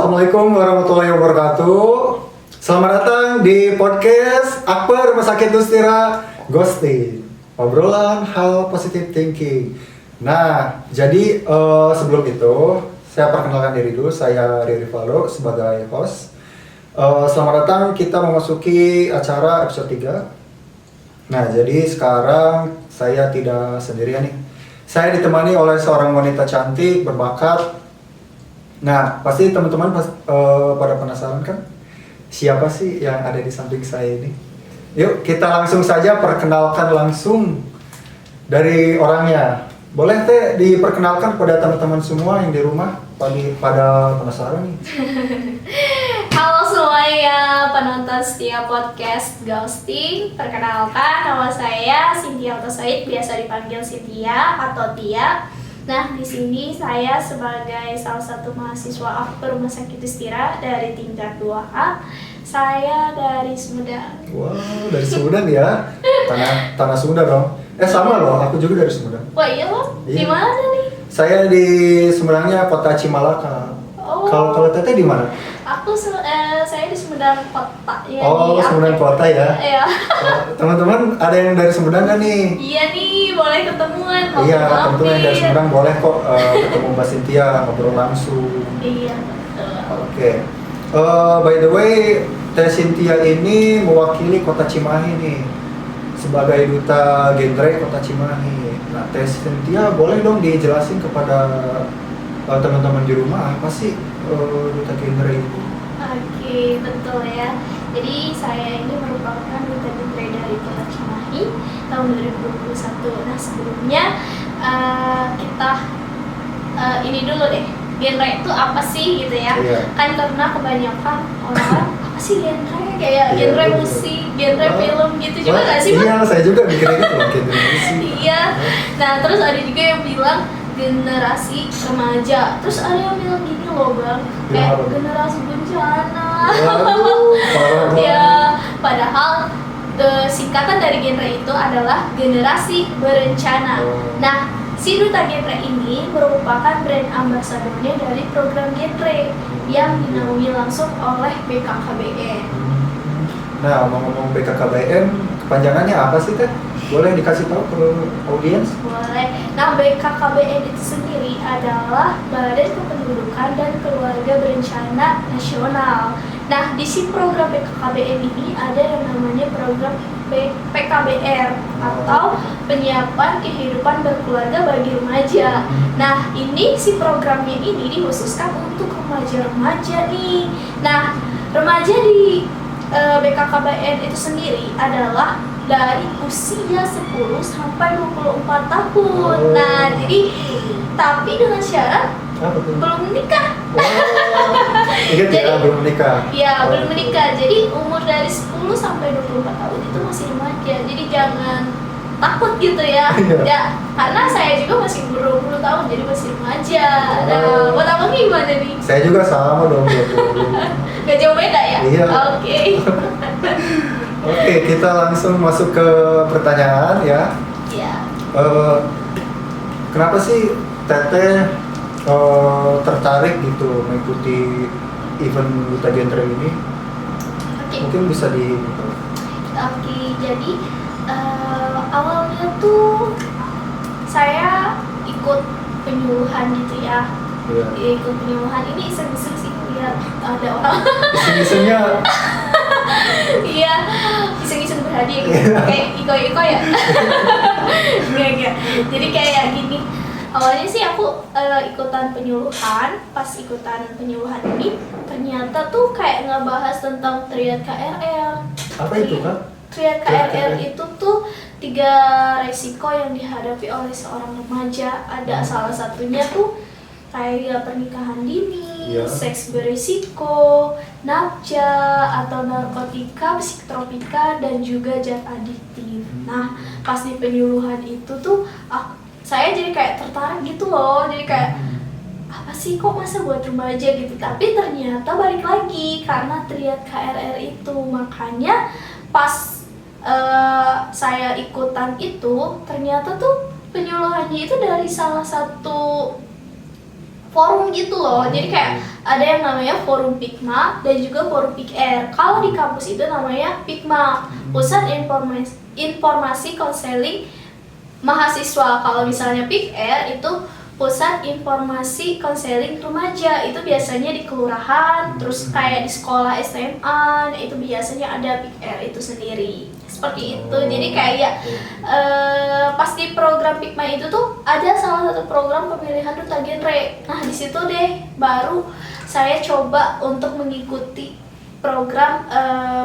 Assalamualaikum warahmatullahi wabarakatuh. Selamat datang di podcast Akbar Rumah Sakit Dustira Ghosting, obrolan hal positive thinking. Nah, jadi sebelum itu saya perkenalkan diri dulu. Saya Riri Valdo sebagai host. Selamat datang, kita memasuki acara episode 3. Nah, jadi sekarang saya tidak sendirian nih. Saya ditemani oleh seorang wanita cantik, berbakat. Nah, pasti teman-teman pada penasaran kan? Siapa sih yang ada di samping saya ini? Yuk, kita langsung saja perkenalkan langsung dari orangnya. Boleh Teh diperkenalkan pada teman-teman semua yang di rumah pada penasaran nih. Halo semuanya, penonton setia podcast Ghosting. Perkenalkan, nama saya Cynthia Autosoid, biasa dipanggil Cynthia atau Tia. Nah, di sini saya sebagai salah satu mahasiswa Akbar Rumah Sakit Dustira dari tingkat 2A. Saya dari Sumedang. Wow, dari Sumedang ya? Tanah Sumedang dong. Sama loh, aku juga dari Sumedang. Wah iya loh? Iya. Di mana nih? Saya di Sumedangnya kota Cimalaka. Oh. Kalau Teteh di mana? Saya di Sumedang Kota ya. Oh, Sumedang Kota ya? Iya. Teman-teman ada yang dari Sumedang kan nih? Iya nih, boleh ketemuan. Iya, teman-teman yang dari Sumedang boleh kok ketemu Mbak Cynthia, ngobrol langsung. Iya, betul. Oke. By the way, Teh Cynthia ini mewakili Kota Cimahi nih sebagai duta genre Kota Cimahi. Nah, Teh Cynthia boleh dong dijelasin kepada teman-teman di rumah apa sih duta genre itu? Oke, betul ya. Jadi saya ini merupakan duta genre dari Kota Cimahi tahun 2021. Nah, sebelumnya kita ini dulu deh. Genre itu apa sih gitu ya? Iya. Kan karena kebanyakan orang apa sih genre? Kayak Iya, genre betul. musik, genre film gitu juga nggak sih, Pak? Iya, saya juga mikirnya gitu loh, genre musik. Iya. Nah, terus ada juga yang bilang generasi remaja. Terus ada yang bilang gini loh, Bang. Kayak Apa? generasi bencana. Waduh, parah banget. Ya, padahal singkatan dari genre itu adalah generasi berencana. Oh. Nah, si duta genre ini merupakan brand ambasadornya dari program genre yang dinaungi langsung oleh BKKBN. Nah, ngomong BKKBN, kepanjangannya apa sih Teh? Boleh dikasih tahu ke audiens? Boleh. Nah, BKKBN itu sendiri adalah Badan Kependudukan dan Keluarga Berencana Nasional. Nah, di si program BKKBN ini ada yang namanya program PKBR atau Penyiapan Kehidupan Berkeluarga bagi Remaja. Nah, ini si programnya ini dikhususkan untuk remaja-remaja nih. Nah, remaja di BKKBN itu sendiri adalah dari usia 10 sampai 24 tahun. Oh. Nah, jadi tapi dengan syarat Apa tuh? belum menikah. Ingat ya, Jadi- belum menikah. Ya, Oh. belum menikah. Jadi umur dari 10 sampai 24 tahun itu masih remaja. Jadi jangan takut gitu ya. Iya. Ya, karena saya juga masih umur 20 tahun jadi masih remaja. Oh. Nah, buat abang gimana nih? Saya juga sama dong 20. Gak jauh beda ya? Iya. Oke. Oke, kita langsung masuk ke pertanyaan ya. Ya. Kenapa sih Teteh tertarik gitu mengikuti event duta genre ini? Oke. Mungkin bisa di Oke, jadi awalnya tuh saya ikut penyuluhan gitu ya. ya. Ikut penyuluhan ini iseng-iseng sih lihat ada orang. Iseng-isengnya Iya, iseng-iseng berhadiah gitu. Kayak iko-iko ya. Enggak. Jadi kayak gini. Awalnya sih aku ikutan penyuluhan. Pas ikutan penyuluhan ini ternyata tuh kayak ngebahas tentang triad KRL. apa itu Kak? Triad KRL itu tuh 3 resiko yang dihadapi oleh seorang remaja. Ada salah satunya tuh kayak pernikahan dini, Iya. seks berisiko, nafsa atau narkotika, psikotropika, dan juga zat adiktif. Nah, pas di penyuluhan itu tuh saya jadi kayak tertarik gitu loh. Jadi kayak apa sih kok masa buat remaja gitu. Tapi ternyata balik lagi karena triad KRL itu. Makanya pas saya ikutan itu ternyata tuh penyuluhannya itu dari salah satu forum gitu loh. Jadi kayak ada yang namanya forum Pikma dan juga forum PIKR. Kalau di kampus itu namanya Pikma, Pusat Informasi Konseling Mahasiswa. Kalau misalnya PIKR itu Pusat Informasi Konseling Remaja. Itu biasanya di kelurahan, terus kayak di sekolah SMA, itu biasanya ada PIKR itu sendiri. Seperti itu. Jadi kayak pas di program Pikma itu tuh ada salah satu program pemilihan duta genre. Nah, di situ deh baru saya coba untuk mengikuti program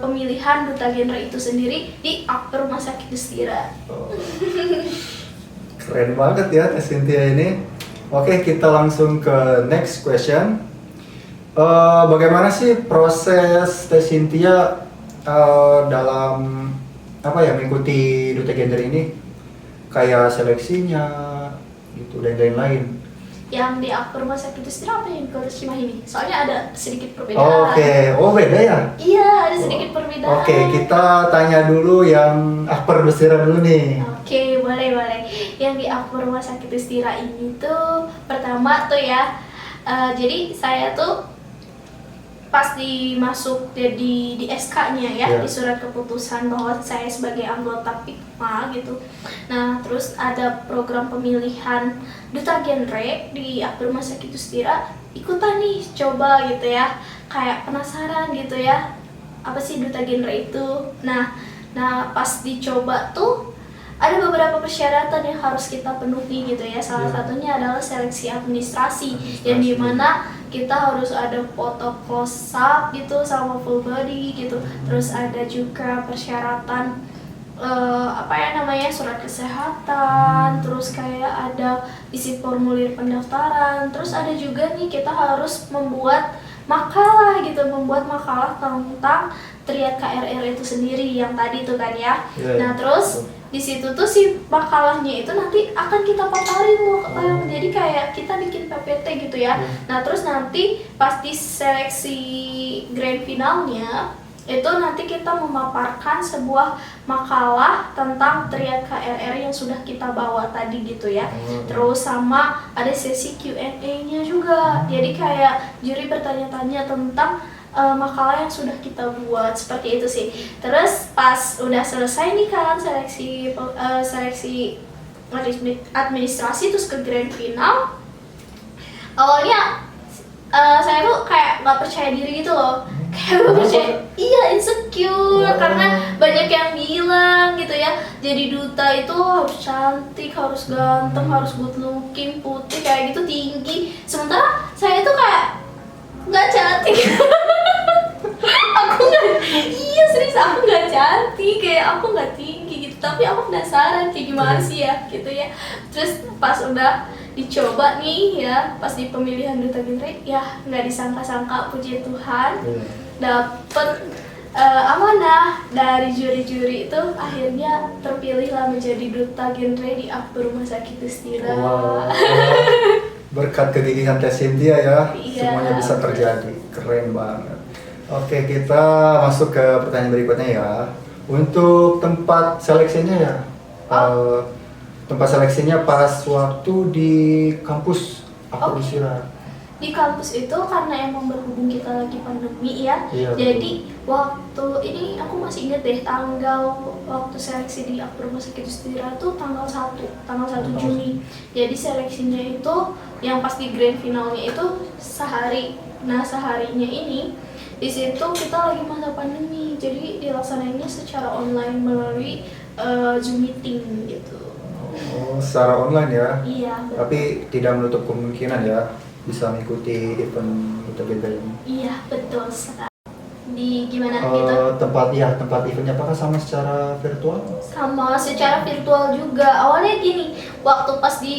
pemilihan duta genre itu sendiri di Akper Rumah Sakit Dustira. Keren banget ya Teh Cynthia ini. Oke, kita langsung ke next question. Bagaimana sih proses Teh Cynthia dalam mengikuti duta gender ini? Kayak seleksinya gitu dan lain-lain. Yang di Akper Rumah Sakit Dustira apa yang ke Cimahi ini? Soalnya ada sedikit perbedaan. Beda ya? Iya, ada sedikit perbedaan. Oke, kita tanya dulu yang Akper Dustira dulu nih. Oke, boleh. Yang di Akper Rumah Sakit Dustira ini tuh pertama tuh ya, jadi saya tuh pas dimasuk di SK-nya ya, di surat keputusan bahwa saya sebagai anggota Pikma gitu. Nah, terus ada program pemilihan duta genre di Akper Rumah Sakit Dustira, ikutan nih, coba gitu ya. Kayak penasaran gitu ya, apa sih duta genre itu? Nah, pas dicoba tuh ada beberapa persyaratan yang harus kita penuhi gitu ya. Salah satunya adalah seleksi administrasi, yang dimana kita harus ada foto close up gitu sama full body gitu. Terus ada juga persyaratan surat kesehatan, terus kayak ada isi formulir pendaftaran. Terus ada juga nih kita harus membuat makalah tentang triad KRR itu sendiri yang tadi tuh kan ya. Nah, terus di situ tuh si makalahnya itu nanti akan kita paparin loh, jadi kayak kita bikin PPT gitu ya. Nah, terus nanti pasti seleksi grand finalnya itu nanti kita memaparkan sebuah makalah tentang triad KRR yang sudah kita bawa tadi gitu ya. Terus sama ada sesi Q&A-nya juga. Jadi kayak juri bertanya-tanya tentang makalah yang sudah kita buat, seperti itu sih. Terus pas udah selesai nih kan seleksi administrasi terus ke grand final, awalnya saya tuh kayak nggak percaya diri gitu loh, kayak nggak percaya, insecure karena banyak yang bilang gitu ya, jadi duta itu harus cantik, harus ganteng, harus good looking, putih kayak gitu, tinggi. Sementara saya tuh kayak nggak cantik. Aku nggak cantik, kayak aku nggak tinggi gitu, tapi aku penasaran kayak gimana sih ya gitu ya. Terus pas udah dicoba nih ya, pas di pemilihan duta genre ya nggak disangka-sangka, puji Tuhan dapet amanah dari juri-juri itu, akhirnya terpilihlah menjadi duta genre di Akper Rumah Sakit Dustira. Berkat kegigihan Teh Cynthia ya, semuanya bisa betul. terjadi. Keren banget. Oke, kita masuk ke pertanyaan berikutnya ya. Untuk tempat seleksinya ya, tempat seleksinya pas waktu di kampus Akper Dustira. Di kampus itu karena emang berhubung kita lagi pandemi ya, jadi waktu ini aku masih inget deh tanggal waktu seleksi di Akper Rumah Sakit Dustira tuh tanggal 1 Juni. Jadi seleksinya itu yang pas di grand finalnya itu sehari. Nah, seharinya ini di situ kita lagi masa pandemi, jadi dilaksanainnya secara online melalui Zoom meeting gitu. Oh, secara online ya? Iya, betul. Tapi tidak menutup kemungkinan ya bisa mengikuti event duta genre ini. Iya, betul sekali. Di gimana gitu? Tempat eventnya apakah sama secara virtual? Sama secara virtual juga. Awalnya gini, waktu pas di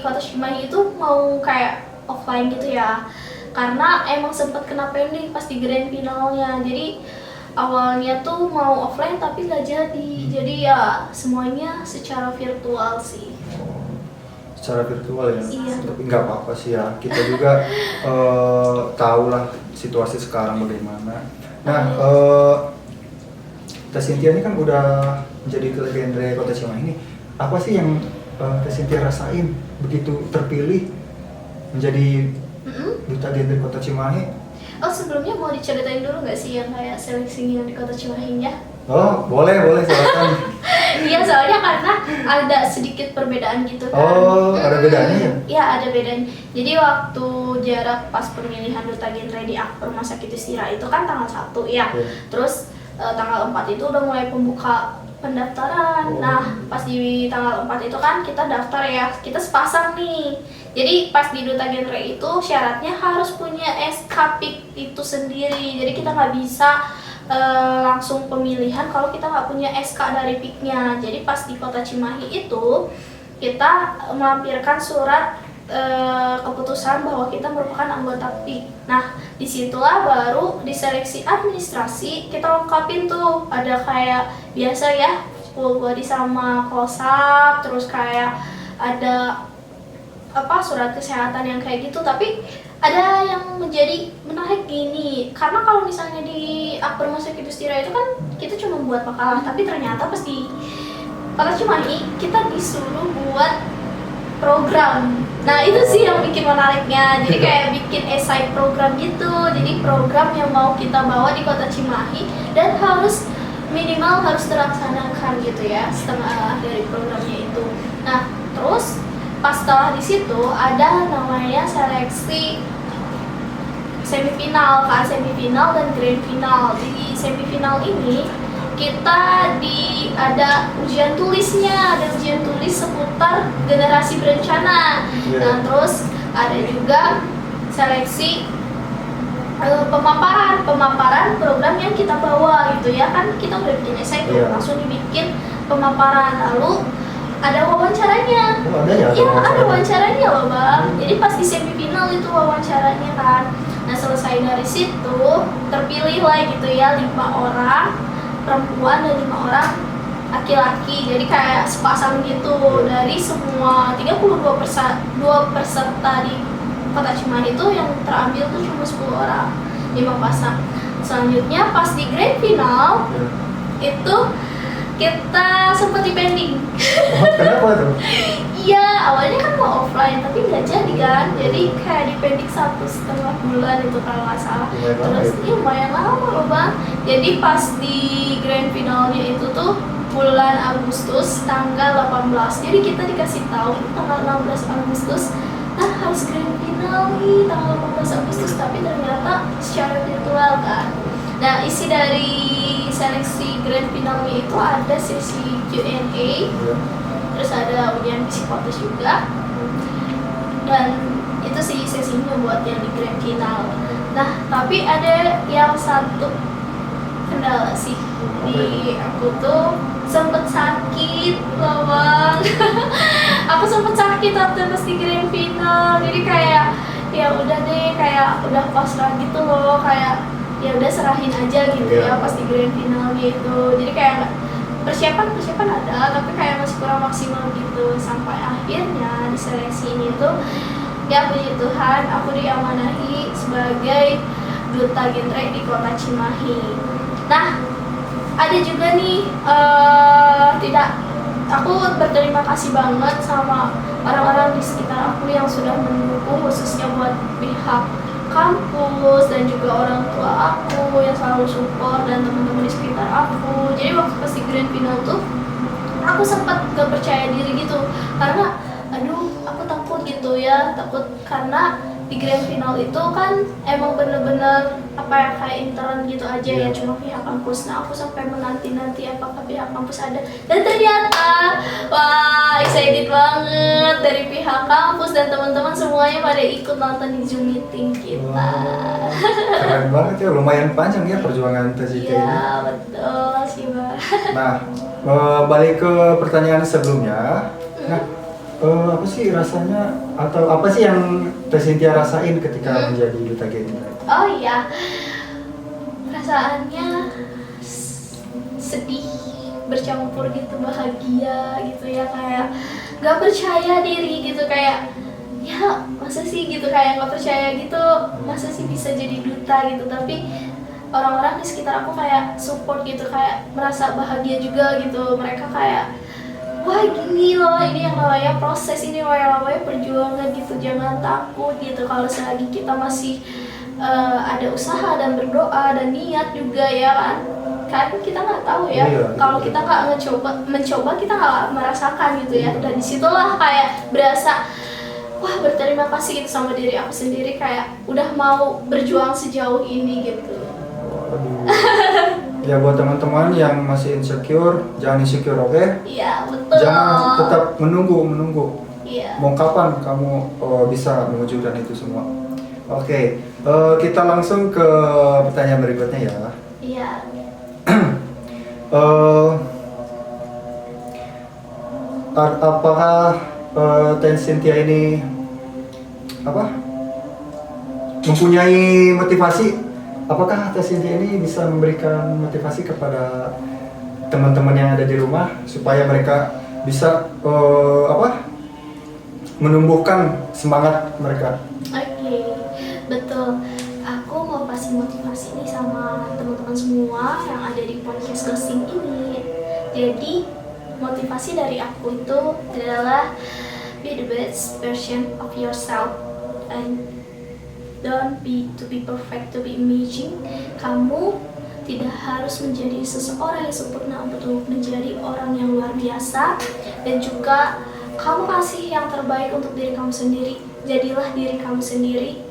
Kota Cimahi itu mau kayak offline gitu ya, karena emang sempat kena pending pas di grand finalnya. Jadi awalnya tuh mau offline tapi nggak jadi ya semuanya secara virtual sih. Secara virtual ya? Iya. Tapi nggak apa-apa sih ya, kita juga tahu lah situasi sekarang bagaimana. Nah, Teh Cynthia ini kan udah menjadi duta genre Kota Cimahi ini. Apa sih yang Teh Cynthia rasain begitu terpilih menjadi Mm-mm. duta genre Kota Cimahi? Oh sebelumnya mau diceritain dulu nggak sih yang kayak seleksinya di Kota Cimahinya? Oh, boleh silakan. Iya soalnya karena ada sedikit perbedaan gitu kan. Oh, ada bedanya ya? Iya ada bedanya. Jadi waktu jarak pas pemilihan duta genre di Akper Rumah Sakit Ustira itu kan tanggal 1 ya. Iya. Terus tanggal 4 itu udah mulai pembuka pendaftaran. Oh. Nah pas di tanggal 4 itu kan kita daftar ya, kita sepasang nih. Jadi pas di duta genre itu syaratnya harus punya SK-PIK itu sendiri. Jadi kita nggak bisa langsung pemilihan kalau kita nggak punya SK dari PIK-nya. Jadi pas di Kota Cimahi itu kita melampirkan surat keputusan bahwa kita merupakan anggota PIK. Nah disitulah baru diseleksi administrasi kita lengkapin tuh, ada kayak biasa ya full body sama close up, terus kayak ada surat kesehatan yang kayak gitu. Tapi ada yang menjadi menarik gini, karena kalau misalnya di Akper Rumah Sakit Ustira itu kan kita cuma buat makalah, tapi ternyata pas di Kota Cimahi kita disuruh buat program. Nah itu sih yang bikin menariknya, jadi kayak bikin esai program gitu. Jadi program yang mau kita bawa di Kota Cimahi dan minimal harus terlaksanakan gitu ya, setengah dari programnya itu. Nah terus pas setelah di situ ada namanya seleksi semifinal dan grand final. Di semifinal ini kita ada ujian tulisnya, ada ujian tulis seputar generasi berencana. Yeah. Nah terus ada juga seleksi pemaparan program yang kita bawa gitu ya, kan kita udah bikin esai tuh, langsung dibikin pemaparan, lalu ada wawancaranya. Oh, ada ya? Iya, ada wawancaranya loh bang. Jadi pas di semifinal itu wawancaranya kan. Nah selesai dari situ terpilih lah gitu ya 5 orang perempuan dan 5 orang laki-laki. Jadi kayak sepasang gitu dari semua 32 peserta di Kota Cimahi itu yang terambil tuh cuma 10 orang, 5 pasang. Selanjutnya pas di grand final itu kita sempat dipending. Oh, kenapa tuh? Iya, awalnya kan mau offline tapi nggak jadi kan. Jadi kayak dipending 1,5 bulan itu kalau nggak salah. Terus lumayan lama loh bang. Jadi pas di grand finalnya itu tuh bulan Agustus tanggal 18. Jadi kita dikasih tahu tanggal 16 Agustus, nah harus grand final nih tanggal 18 Agustus, tapi ternyata secara virtual kan. Nah isi dari seleksi grand finalnya itu ada sesi Q&A, terus ada ujian psikotes juga, dan itu sih sesinya buat yang di grand final. Nah tapi ada yang satu kendala sih, di aku tuh sempet sakit loh bang. Aku sempet sakit waktu pas di grand final, jadi kayak ya udah deh, kayak udah pasrah gitu loh, kayak ya udah serahin aja gitu ya pas di grand finalnya itu. Jadi kayak persiapan ada, tapi kayak masih kurang maksimal gitu. Sampai akhirnya di seleksi ini tuh ya puji Tuhan aku diamanahi sebagai duta genre di Kota Cimahi. Nah ada juga nih aku berterima kasih banget sama orang-orang di sekitar aku yang sudah mendukung, khususnya buat pihak kampus dan juga orang tua aku yang selalu support, dan teman-teman di sekitar aku. Jadi waktu pas di grand final tuh aku sempat gak percaya diri gitu, karena aku takut gitu ya, takut karena di grand final itu kan emang bener-bener kayak intern gitu aja ya, cuma pihak kampus. Nah aku sampai menanti-nanti apakah pihak kampus ada, dan ternyata wah excited banget dari pihak kampus dan teman-teman semuanya pada ikut nonton di Zoom meeting kita. Keren banget ya, lumayan panjang ya perjuangan tes itu. Iya betul sih bang. Nah balik ke pertanyaan sebelumnya. Nah apa sih rasanya, atau apa sih yang Teh Cynthia rasain ketika menjadi duta genre? Oh iya, perasaannya sedih bercampur gitu, bahagia gitu ya, kayak gak percaya diri gitu, kayak ya masa sih gitu, kayak gak percaya gitu, masa sih bisa jadi duta gitu. Tapi orang-orang di sekitar aku kayak support gitu, kayak merasa bahagia juga gitu. Mereka kayak wah gini loh, ini yang namanya proses, ini loh yang namanya perjuangan gitu. Jangan takut gitu kalau selagi kita masih ada usaha dan berdoa dan niat juga ya kan. Kan kita nggak tahu ya, Iya, kalau iya. kita nggak mencoba kita nggak merasakan gitu ya. Dan disitulah kayak berasa wah berterima kasih gitu sama diri aku sendiri, kayak udah mau berjuang sejauh ini gitu. Waduh. Ya buat teman-teman yang masih insecure, jangan insecure, oke? Iya betul. Jangan tetap menunggu. Iya. Mau kapan kamu bisa mewujudkan itu semua? Oke, kita langsung ke pertanyaan berikutnya ya. Iya. Apakah Teh Cynthia ini mempunyai motivasi? Apakah Teh Cynthia ini bisa memberikan motivasi kepada teman-teman yang ada di rumah supaya mereka bisa menumbuhkan semangat mereka? Oke, betul. Aku mau kasih motivasi nih sama teman-teman semua yang ada di podcast ghosting ini. Jadi, motivasi dari aku itu adalah be the best version of yourself and don't be to be perfect, to be amazing. Kamu tidak harus menjadi seseorang yang sempurna untuk menjadi orang yang luar biasa, dan juga kamu kasih yang terbaik untuk diri kamu sendiri. Jadilah diri kamu sendiri.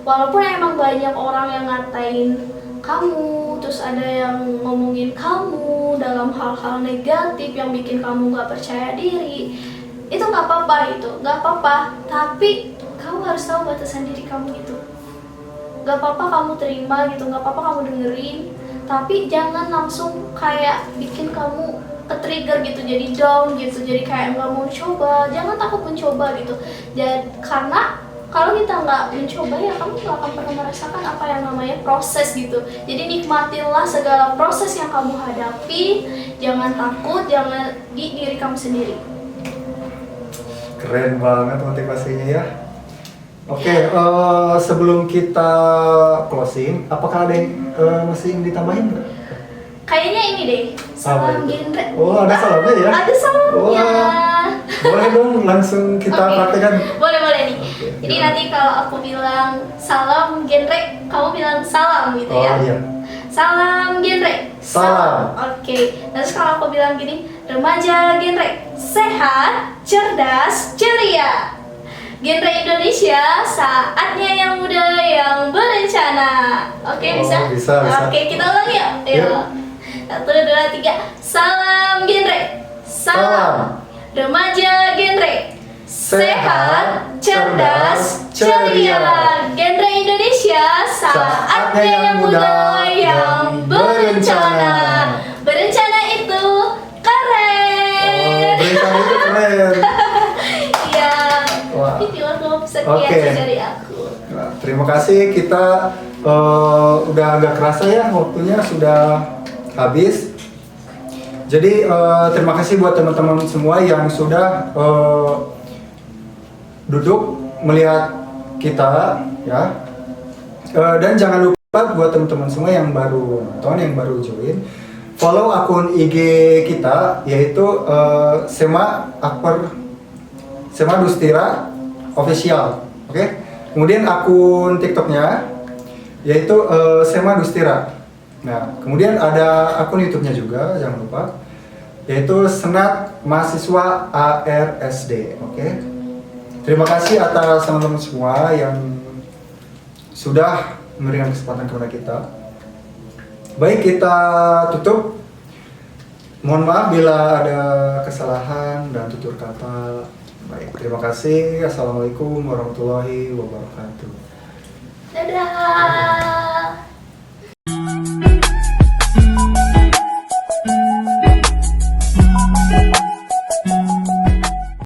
Walaupun emang banyak orang yang ngatain kamu, terus ada yang ngomongin kamu dalam hal-hal negatif yang bikin kamu gak percaya diri, itu gak apa-apa, tapi kamu harus tahu batasan diri kamu gitu. Gak apa-apa kamu terima gitu, gak apa-apa kamu dengerin, tapi jangan langsung kayak bikin kamu ke-trigger gitu, jadi down gitu, jadi kayak nggak mau coba. Jangan takut mencoba gitu. Karena kalau kita nggak mencoba ya kamu nggak akan pernah merasakan apa yang namanya proses gitu. Jadi nikmatilah segala proses yang kamu hadapi. Jangan takut, jangan di diri kamu sendiri. Keren banget motivasinya ya. Oke, sebelum kita closing, apakah ada yang masih ingin ditambahin nggak? Kayaknya ini deh, salam genre. Oh, ada salamnya ya? Ada salamnya. Boleh dong, langsung kita praktekkan. Boleh nih. Oke, Jadi gimana? nanti kalau aku bilang salam genre, kamu bilang salam gitu ya. Oh iya. Salam genre. Salam. Oke. Terus kalau aku bilang gini, remaja genre, sehat, cerdas, ceria. Genre Indonesia, saatnya yang muda yang berencana. Oke, Oh, bisa? bisa. Oke, kita ulang ya. Yuk. 1, 2, 3. Salam genre. Salam. Remaja genre. Sehat, cerdas, ceria. Genre Indonesia, saatnya yang muda yang berencana. Berencana itu keren. Oh, berencana itu keren. Iya. Wah. Ini cukup sekian Oke. sih dari aku. Nah, terima kasih, kita udah agak kerasa ya, waktunya sudah habis. Jadi terima kasih buat teman-teman semua yang sudah duduk melihat kita ya. Dan jangan lupa buat teman-teman semua yang baru nonton, yang baru join, follow akun IG kita yaitu Sema Dustira Official, oke? Kemudian akun TikToknya yaitu Sema Dustira. Nah, kemudian ada akun YouTube-nya juga, jangan lupa, yaitu Senat Mahasiswa ARSD, oke? Terima kasih atas teman-teman semua yang sudah memberikan kesempatan kepada kita. Baik, kita tutup. Mohon maaf bila ada kesalahan dan tutur kata. Baik, terima kasih. Assalamualaikum warahmatullahi wabarakatuh. Dadah.